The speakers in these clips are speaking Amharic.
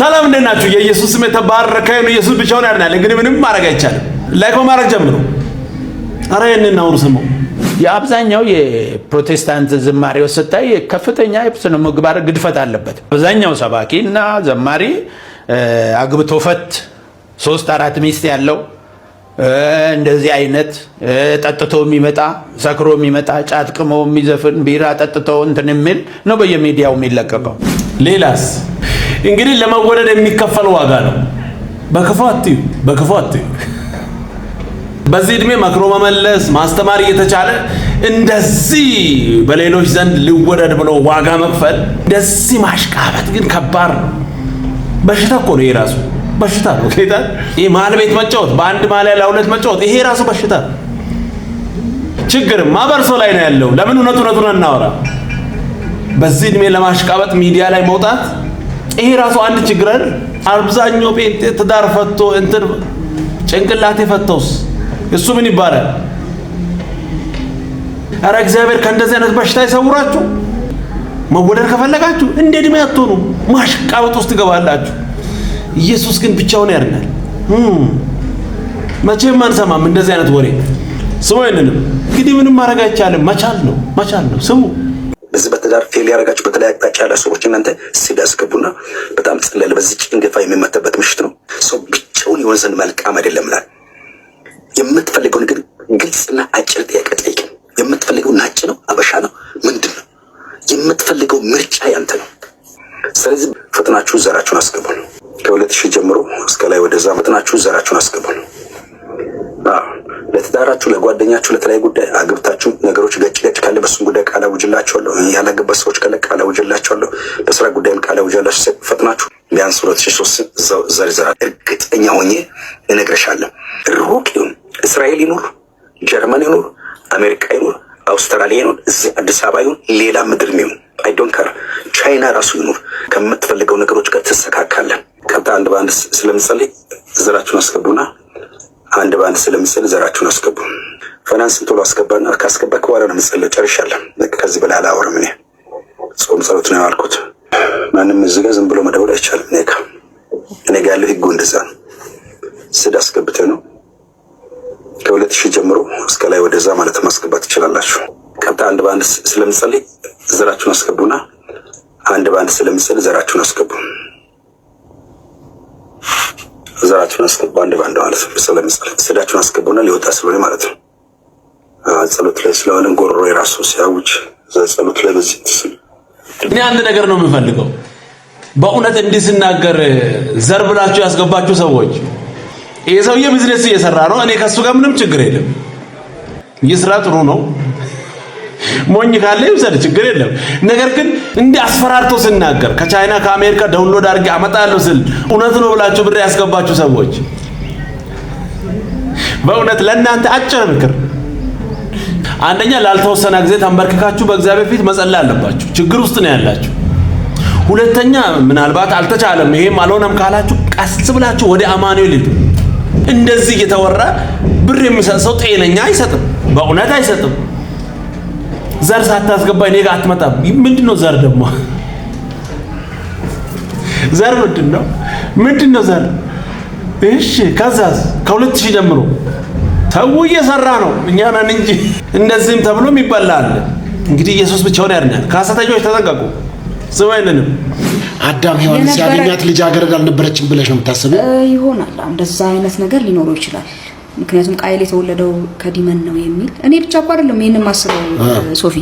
ሰላም እንደናችሁ የኢየሱስ ስም የተባረከ ይሁን። ኢየሱስ ብቻውን ያድናል። እንግዲህ ምንም ማድረግ አይቻልም። ላይክ በማድረግ ጀምሩ። አረ የነና ወርሰሙ የአብዛኛው የፕሮቴስታንት ዝማሬው ስታይ ከፍተኛ የስነ ምግባር ግድፈት አለበት። አብዛኛው ሰባኪና ዘማሪ አግብቶ ፈት 3-4 ሚስት ያለው እንደዚህ አይነት ጠጥቶ የሚመጣ ሰክሮ የሚመጣ ጫት ቅሞ የሚዘፍን ቢራ ጠጥቶ እንትን የሚል ነው በየሚዲያው የሚለቀቀው። ሌላስ እንግዲህ ለመወደድ የሚከፈል ዋጋ ነው። በክፉ አትዩ። በዚህ እድሜ መክሮ መመለስ ማስተማር እየተቻለ እንደዚህ በሌሎች ዘንድ ሊወደድ ብሎ ዋጋ መክፈል እንደዚህ ማሽቃበጥ ግን ከባድ ነው። በሽታ እኮ ነው የራሱ በሽታ ነው። ጌታ ይሄ ማል ቤት መጫወት በአንድ ማሊያ ለሁለት መጫወት ይሄ ራሱ በሽታ ነው። ችግር ማበርሶ ላይ ነው ያለው። ለምን እውነቱን እናወራ? በዚህ እድሜ ለማሽቃበጥ ሚዲያ ላይ መውጣት ይሄ ራሱ አንድ ችግር አይደል? አብዛኛው ጴንጤ ትዳር ፈቶ እንትን ጭንቅላቴ ፈተውስ እሱ ምን ይባላል? አረ እግዚአብሔር ከእንደዚህ አይነት በሽታ ይሰውራችሁ። መወደድ ከፈለጋችሁ እንደ እድሜ አትሆኑ፣ ማሽቃበጥ ውስጥ ትገባላችሁ። ኢየሱስ ግን ብቻውን ያድናል። መቼም አንሰማም እንደዚህ አይነት ወሬ። ስሙ አይደለም እንግዲህ ምንም ማድረግ አይቻልም። መቻል ነው። ስሙ በዚህ በትዳር ፌል ያደረጋችሁ በተለይ አቅጣጫ ያለ ሰዎች እናንተ ሲዳስከቡና በጣም ጸለለ። በዚህ ጭንገፋ የሚመታበት ምሽት ነው። ሰው ብቻውን የሆነ ዘንድ መልካም አይደለም ማለት የምትፈልገውን ግን ግልጽና አጭር ጥያቄ ጠይቅ። የምትፈልገው ናጭ ነው አበሻ ነው ምንድን ነው የምትፈልገው? ምርጫ ያንተ ነው። ስለዚህ ፈጥናችሁ ዘራችሁን አስገቡ። ከ2000 ጀምሮ እስከ ላይ ወደዛ ፈጥናችሁ ዘራችሁን አስገቡ። ለትዳራችሁ፣ ለጓደኛችሁ፣ ለተለያየ ጉዳይ አግብታችሁ ነገሮች ገጭ ካለ በሱም ጉዳይ ቃል አውጅላችኋለሁ። ያላገባ ሰዎች ካለ ቃል አውጅላችኋለሁ። በስራ ጉዳይም ቃል አውጅላችሁ ፈጥናችሁ ቢያንስ 2003 ዘርዘራ እርግጠኛ ሆኜ እነግርሻለሁ። ሩቅ ይሁን እስራኤል ይኑር፣ ጀርመን ይኑር፣ አሜሪካ ይኑር፣ አውስትራሊያ ይኑር፣ እዚህ አዲስ አበባ ይሁን፣ ሌላ ምድር ይሁን አይ ዶንት ካር፣ ቻይና ራሱ ይኑር፣ ከምትፈልገው ነገሮች ጋር ትሰካካለን። ቀጥታ አንድ ባንድ ስለምጸልይ ዘራችሁን አስገቡና አንድ ባንድ ስለምጸልይ ዘራችሁን አስገቡ። ፋይናንስን ቶሎ አስገባና ካስገባክ በኋላ ነው የምጸልየው። ጨርሻለሁ። ከዚህ በላይ አላወራም። እኔ ጾም ጸሎት ነው ያልኩት። ማንም እዚህ ጋር ዝም ብሎ መደወል አይቻልም። እኔ ጋር ያለው ህጉ እንደዛ ነው። ስድ አስገብተህ ነው ከ2000 ጀምሮ እስከ ላይ ወደዛ ማለት ማስገባት ትችላላችሁ። ቀጥታ አንድ ባንድ ስለምጸልይ ዘራችሁን አስገቡና አንድ ባንድ ስለምጸልይ ዘራችሁን አስገቡ። ዘራችሁን አስገቡ አንድ ባንድ ማለት ነው። ስለምጸልይ ስዳችሁን አስገቡና ሊወጣ ስለሆነ ማለት ነው። ጸሎት ላይ ስለሆነ ጎሮሮ የራሱ ሲያውጅ ጸሎት ላይ በዚህ እኔ አንድ ነገር ነው የምፈልገው። በእውነት እንዲስናገር ዘር ብላችሁ ያስገባችሁ ሰዎች ይሄ ሰውዬ ቢዝነስ እየሰራ ነው። እኔ ከሱ ጋር ምንም ችግር የለም። ይስራ፣ ጥሩ ነው። ሞኝ ካለ ይውሰድ፣ ችግር የለም። ነገር ግን እንዲህ አስፈራርቶ ሲናገር ከቻይና ከአሜሪካ ዳውንሎድ አድርጌ አመጣለሁ ስል እውነት ነው ብላችሁ ብር ያስገባችሁ ሰዎች በእውነት ለእናንተ አጭር ምክር፣ አንደኛ ላልተወሰነ ጊዜ ተንበርክካችሁ በእግዚአብሔር ፊት መጸለይ አለባችሁ። ችግር ውስጥ ነው ያላችሁ። ሁለተኛ ምናልባት አልተቻለም ይሄም አልሆነም ካላችሁ ቀስ ብላችሁ ወደ አማኑኤል ሂዱ። እንደዚህ እየተወራ ብር የሚሰጥ ሰው ጤነኛ አይሰጥም፣ በእውነት አይሰጥም። ዘር ሳታስገባ እኔ ጋር አትመጣም። ምንድነው ዘር ደግሞ? ዘር ምንድነው ዘር? እሺ ከዛስ ከ2000 ጀምሮ ተው እየሰራ ነው። እኛ ነን እንጂ እንደዚህም ተብሎ ይባላል። እንግዲህ ኢየሱስ ብቻውን ያድናል። ከሐሰተኞች ተጠንቀቁ። ስማይልንም አዳም ሔዋን ሲያገኛት ልጅ አገረድ አልነበረችም ብለሽ ነው የምታስበው? ይሆናል እንደዛ አይነት ነገር ሊኖረው ይችላል። ምክንያቱም ቃየል የተወለደው ከዲመን ነው የሚል እኔ ብቻ እኮ አይደለም ይሄንን ማስበው ሶፊ።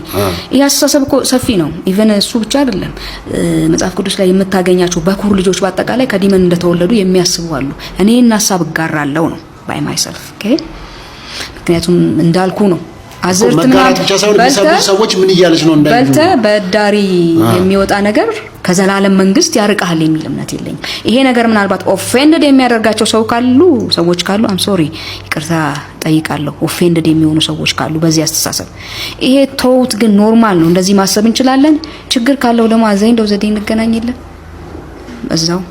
ይሄ አስተሳሰብ እኮ ሰፊ ነው። ኢቨን እሱ ብቻ አይደለም መጽሐፍ ቅዱስ ላይ የምታገኛቸው በኩር ልጆች በአጠቃላይ ከዲመን እንደተወለዱ የሚያስቡ አሉ። እኔ እና ሐሳብ ጋራለው ነው ባይ ማይሰልፍ ኦኬ። ምክንያቱም እንዳልኩ ነው አዘርትና ሰዎች ምን እያለች ነው እንዳይሉ በዳሪ የሚወጣ ነገር ከዘላለም መንግስት ያርቃል የሚል እምነት የለኝም። ይሄ ነገር ምናልባት ኦፌንድድ የሚያደርጋቸው ሰዎች ካሉ አም ሶሪ ይቅርታ ጠይቃለሁ። ኦፌንድድ የሚሆኑ ሰዎች ካሉ በዚህ አስተሳሰብ ይሄ ተውት። ግን ኖርማል ነው፣ እንደዚህ ማሰብ እንችላለን። ችግር ካለው ደግሞ አዘኝ እንደው ዘዴ እንገናኝለን እዛው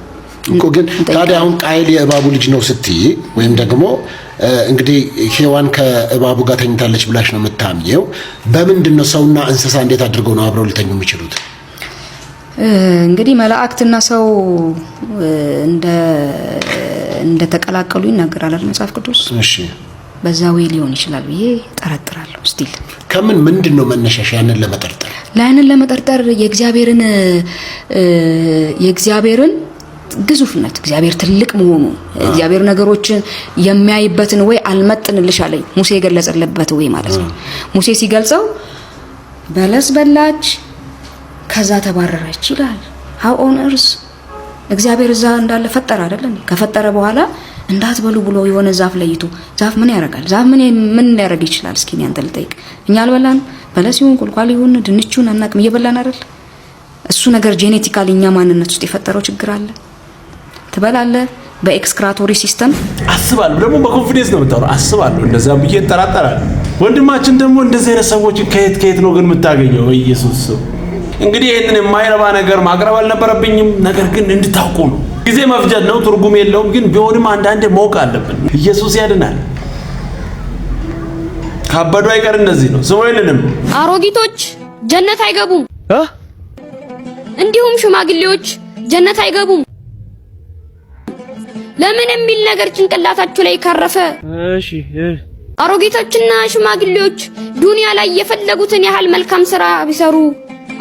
እኮ። ግን ታዲያ አሁን ቃየል የእባቡ ልጅ ነው ስትይ ወይም ደግሞ እንግዲህ ሔዋን ከእባቡ ጋር ተኝታለች ብላሽ ነው የምታምኘው። በምንድን ነው ሰውና እንስሳ እንዴት አድርገው ነው አብረው ሊተኙ የሚችሉት? እንግዲህ መላእክትና ሰው እንደ ተቀላቀሉ ይናገራል መጽሐፍ ቅዱስ። እሺ በዛ ወይ ሊሆን ይችላል ብዬ ጠረጥራለሁ። ስቲል ከምን ምንድነው መነሻሽ ያንን ለመጠርጠር? ያንን ለመጠርጠር የእግዚአብሔርን ግዙፍነት፣ እግዚአብሔር ትልቅ መሆኑ፣ እግዚአብሔር ነገሮችን የሚያይበትን ወይ አልመጥንልሽ አለኝ ሙሴ የገለጸለበት ወይ ማለት ነው። ሙሴ ሲገልጸው በለስ በላች ከዛ ተባረረች ይላል። how on earth እግዚአብሔር እዛ እንዳለ ፈጠረ አይደለም? ከፈጠረ በኋላ እንዳትበሉ ብሎ የሆነ ዛፍ ለይቶ፣ ዛፍ ምን ያደርጋል? ዛፍ ምን ሊያደርግ ይችላል? እስኪ እኔ አንተ ልጠይቅ። እኛ አልበላን፣ በለስ ይሁን ቁልቋል ይሁን ድንቹን አናቅም፣ እየበላን አይደል? እሱ ነገር ጄኔቲካሊ እኛ ማንነት ውስጥ የፈጠረው ችግር አለ። ትበላለህ በኤክስክራቶሪ ሲስተም አስባለሁ። ደግሞ በኮንፊደንስ ነው የምታወራው። አስባለሁ እንደዛ ብዬ እጠራጠራለሁ። ወንድማችን ደግሞ እንደዚህ አይነት ሰዎች ከየት ነው ግን የምታገኘው? ኢየሱስ እንግዲህ ይሄንን የማይረባ ነገር ማቅረብ አልነበረብኝም። ነገር ግን እንድታውቁ ነው። ጊዜ መፍጀት ነው፣ ትርጉም የለውም። ግን ቢሆንም አንዳንዴ ማወቅ አለብን። ኢየሱስ ያድናል። ካበዱ አይቀር እንደዚህ ነው። ስሞይልንም አሮጊቶች ጀነት አይገቡም፣ እንዲሁም ሽማግሌዎች ጀነት አይገቡም። ለምን የሚል ነገር ጭንቅላታችሁ ላይ ካረፈ፣ እሺ አሮጊቶችና ሽማግሌዎች ዱንያ ላይ የፈለጉትን ያህል መልካም ስራ ቢሰሩ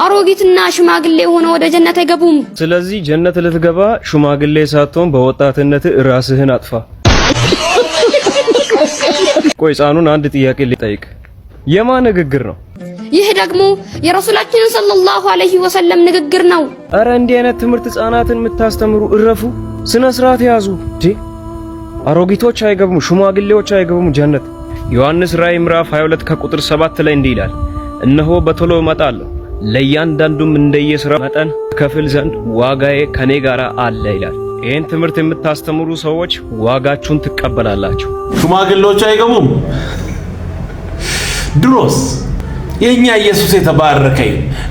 አሮጊትና ሽማግሌ ሆነው ወደ ጀነት አይገቡም። ስለዚህ ጀነት ልትገባ ሽማግሌ ሳትሆን በወጣትነት ራስህን አጥፋ። ቆይ ሕፃኑን አንድ ጥያቄ ልጠይቅ። የማን ንግግር ነው? ይህ ደግሞ የረሱላችን ሰለላሁ ዐለይሂ ወሰለም ንግግር ነው። አረ እንዲህ አይነት ትምህርት ሕፃናትን የምታስተምሩ እረፉ፣ ስነ ስርዓት ያዙ። አሮጊቶች አይገቡም፣ ሽማግሌዎች አይገቡም ጀነት። ዮሐንስ ራእይ ምዕራፍ 22 ከቁጥር 7 ላይ እንዲህ ይላል፣ እነሆ በቶሎ እመጣለሁ፣ ለእያንዳንዱም እንደየሥራው መጠን ከፍል ዘንድ ዋጋዬ ከኔ ጋር አለ ይላል። ይህን ትምህርት የምታስተምሩ ሰዎች ዋጋችሁን ትቀበላላችሁ። ሽማግሌዎች አይገቡም። ድሮስ የኛ ኢየሱስ የተባረከ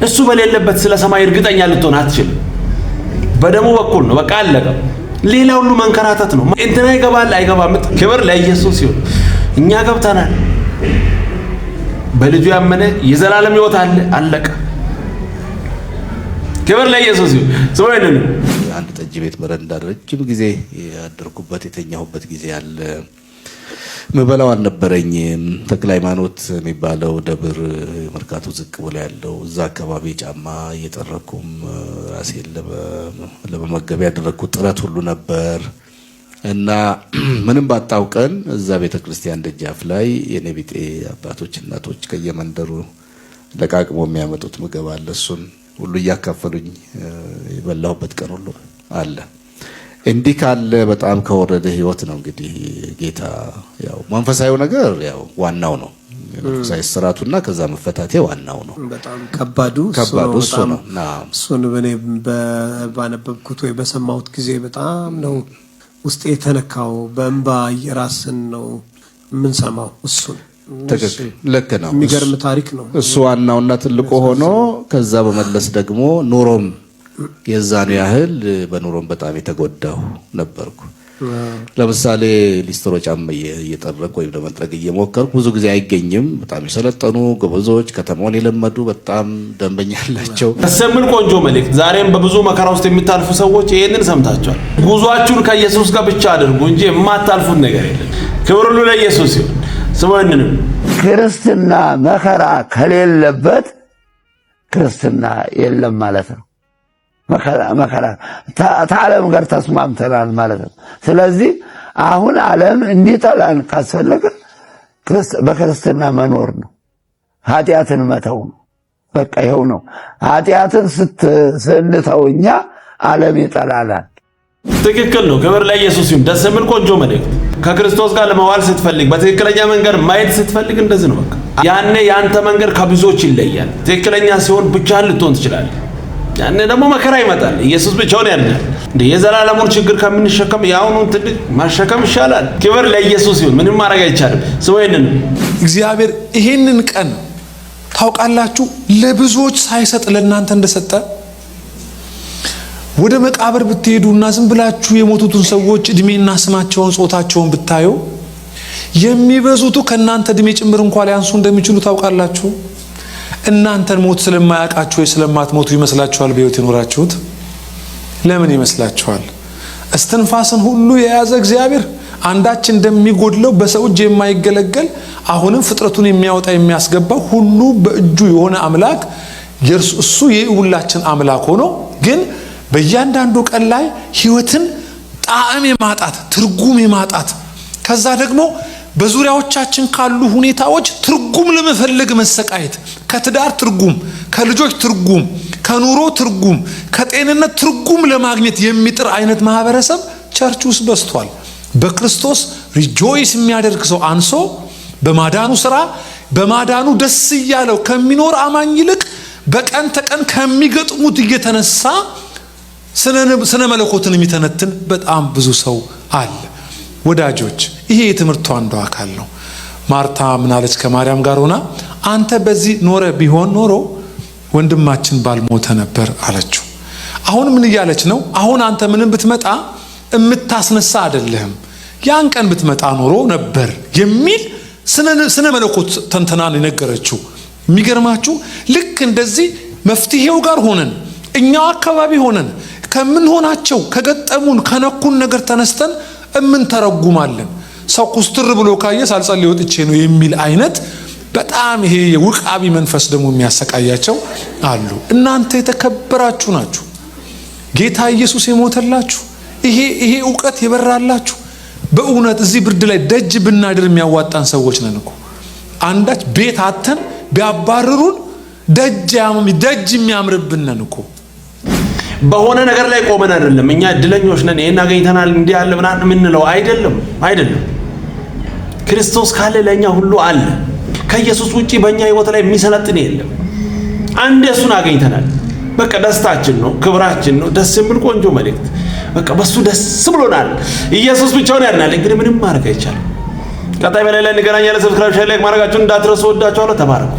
እሱ በሌለበት ስለ ሰማይ እርግጠኛ ልትሆን አትችልም። በደሙ በኩል ነው፣ በቃ አለቀ። ሌላ ሁሉ መንከራተት ነው። እንትና ይገባል አይገባም። ክብር ለኢየሱስ ይሁን። እኛ ገብተናል። በልጁ ያመነ የዘላለም ሕይወት አለ፣ አለቀ። ክብር ለኢየሱስ ይሁን። ሰውየን አንድ ጠጅ ቤት በረንዳ ረጅም ጊዜ ያደርኩበት የተኛሁበት ጊዜ አለ። ምበላው አልነበረኝም። ተክለ ሃይማኖት የሚባለው ደብር መርካቶ ዝቅ ብሎ ያለው እዛ አካባቢ ጫማ እየጠረኩም ራሴን ለመመገብ ያደረኩት ጥረት ሁሉ ነበር እና ምንም ባጣው ቀን እዛ ቤተክርስቲያን ደጃፍ ላይ የኔ ቢጤ አባቶች እናቶች ከየመንደሩ ለቃቅሞ የሚያመጡት ምግብ አለ። እሱን ሁሉ እያካፈሉኝ የበላሁበት ቀን ሁሉ አለ። እንዲህ ካለ በጣም ከወረደ ህይወት ነው እንግዲህ ጌታ ያው መንፈሳዊው ነገር ያው ዋናው ነው። መንፈሳዊ ስራቱና ከዛ መፈታቴ ዋናው ነው። በጣም ከባዱ እሱ ነው። እሱን በኔ ባነበብኩት ወይ በሰማሁት ጊዜ በጣም ነው ውስጤ የተነካው። በእንባ የራስን ነው የምንሰማው። እሱን ልክ ነው። የሚገርም ታሪክ ነው እሱ ዋናውና ትልቁ ሆኖ ከዛ በመለስ ደግሞ ኑሮም የዛን ያህል በኑሮም በጣም የተጎዳው ነበርኩ። ለምሳሌ ሊስትሮ ጫማ እየጠረኩ ወይም ለመጥረግ እየሞከርኩ ብዙ ጊዜ አይገኝም። በጣም የሰለጠኑ ጎበዞች ከተማውን የለመዱ በጣም ደንበኛ ያላቸው ተሰምን ቆንጆ መልእክት። ዛሬም በብዙ መከራ ውስጥ የሚታልፉ ሰዎች ይሄንን ሰምታችኋል። ጉዟችሁን ከኢየሱስ ጋር ብቻ አድርጉ እንጂ የማታልፉት ነገር የለም። ክብር ሁሉ ለኢየሱስ ይሁን። ስሙኝንም ክርስትና መከራ ከሌለበት ክርስትና የለም ማለት ነው። መከራ ከዓለም ጋር ተስማምተናል ማለት ነው። ስለዚህ አሁን ዓለም እንዲጠላን ካስፈለገ በክርስትና መኖር ነው፣ ኃጢአትን መተው ነው። በቃ ይኸው ነው። ኃጢአትን ስንተው እኛ ዓለም ይጠላናል። ትክክል ነው። ክብር ለኢየሱስ ይሁን። ደስ የሚል ቆንጆ መልእክት። ከክርስቶስ ጋር ለመዋል ስትፈልግ፣ በትክክለኛ መንገድ ማየት ስትፈልግ እንደዚህ ነው። በቃ ያኔ ያንተ መንገድ ከብዙዎች ይለያል። ትክክለኛ ሲሆን ብቻህን ልትሆን ትችላለህ። ያኔ ደግሞ መከራ ይመጣል። ኢየሱስ ብቻውን ያድናል። የዘላለሙን ችግር ከምንሸከም ያሁኑን ትልቅ ማሸከም ይሻላል። ክብር ለኢየሱስ ይሁን። ምንም ማድረግ አይቻልም። ስወይንን እግዚአብሔር ይሄንን ቀን ታውቃላችሁ ለብዙዎች ሳይሰጥ ለእናንተ እንደሰጠ። ወደ መቃብር ብትሄዱና ዝም ብላችሁ የሞቱትን ሰዎች እድሜና ስማቸውን ጾታቸውን ብታዩ የሚበዙቱ ከናንተ እድሜ ጭምር እንኳን ሊያንሱ እንደሚችሉ ታውቃላችሁ። እናንተን ሞት ስለማያውቃችሁ ወይ ስለማትሞቱ ይመስላችኋል በሕይወት የኖራችሁት? ለምን ይመስላችኋል? እስትንፋስን ሁሉ የያዘ እግዚአብሔር አንዳች እንደሚጎድለው በሰው እጅ የማይገለገል አሁንም ፍጥረቱን የሚያወጣ የሚያስገባ ሁሉ በእጁ የሆነ አምላክ እሱ የሁላችን አምላክ ሆኖ ግን በእያንዳንዱ ቀን ላይ ሕይወትን ጣዕም የማጣት ትርጉም የማጣት ከዛ ደግሞ በዙሪያዎቻችን ካሉ ሁኔታዎች ትርጉም ለመፈለግ መሰቃየት ከትዳር ትርጉም ከልጆች ትርጉም ከኑሮ ትርጉም ከጤንነት ትርጉም ለማግኘት የሚጥር አይነት ማህበረሰብ ቸርች ውስጥ በዝቷል። በክርስቶስ ሪጆይስ የሚያደርግ ሰው አንሶ በማዳኑ ስራ በማዳኑ ደስ እያለው ከሚኖር አማኝ ይልቅ በቀን ተቀን ከሚገጥሙት እየተነሳ ስነ መለኮትን የሚተነትን በጣም ብዙ ሰው አለ። ወዳጆች ይሄ የትምህርቱ አንዱ አካል ነው። ማርታ ምናለች ከማርያም ጋር ሆና አንተ በዚህ ኖረ ቢሆን ኖሮ ወንድማችን ባልሞተ ነበር አለችው። አሁን ምን እያለች ነው? አሁን አንተ ምንም ብትመጣ እምታስነሳ አይደለህም፣ ያን ቀን ብትመጣ ኖሮ ነበር የሚል ስነ መለኮት ተንተናን የነገረችው። የሚገርማችሁ ልክ እንደዚህ መፍትሄው ጋር ሆነን እኛው አካባቢ ሆነን ከምንሆናቸው ከገጠሙን ከነኩን ነገር ተነስተን እምንተረጉማለን። ሰው ኩስትር ብሎ ካየ ሳልጸልይ ወጥቼ ነው የሚል አይነት በጣም ይሄ የውቃቢ መንፈስ ደግሞ የሚያሰቃያቸው አሉ። እናንተ የተከበራችሁ ናችሁ። ጌታ ኢየሱስ የሞተላችሁ ይሄ ዕውቀት የበራላችሁ በእውነት እዚህ ብርድ ላይ ደጅ ብናድር የሚያዋጣን ሰዎች ነን እኮ። አንዳች ቤት አተን ቢያባርሩን ደጅ የሚያምርብን ነን እኮ። በሆነ ነገር ላይ ቆመን አይደለም እኛ እድለኞች ነን ይሄን አገኝተናል እንዲህ ያለ ምናምን የምንለው አይደለም። ክርስቶስ ካለ ለኛ ሁሉ አለ። ከኢየሱስ ውጪ በእኛ ህይወት ላይ የሚሰለጥን የለም። አንድ እሱን አገኝተናል። በቃ ደስታችን ነው፣ ክብራችን ነው። ደስ የሚል ቆንጆ መልእክት በቃ በሱ ደስ ብሎናል። ኢየሱስ ብቻውን ያድናል። እንግዲህ ምንም ማድረግ አይቻልም። ቀጣይ በሌላ እንገናኛለን። ሰብስክራይብ፣ ሼር፣ ላይክ ማድረጋችሁን እንዳትረሱ። ወዳችኋለሁ። ተባረኩ።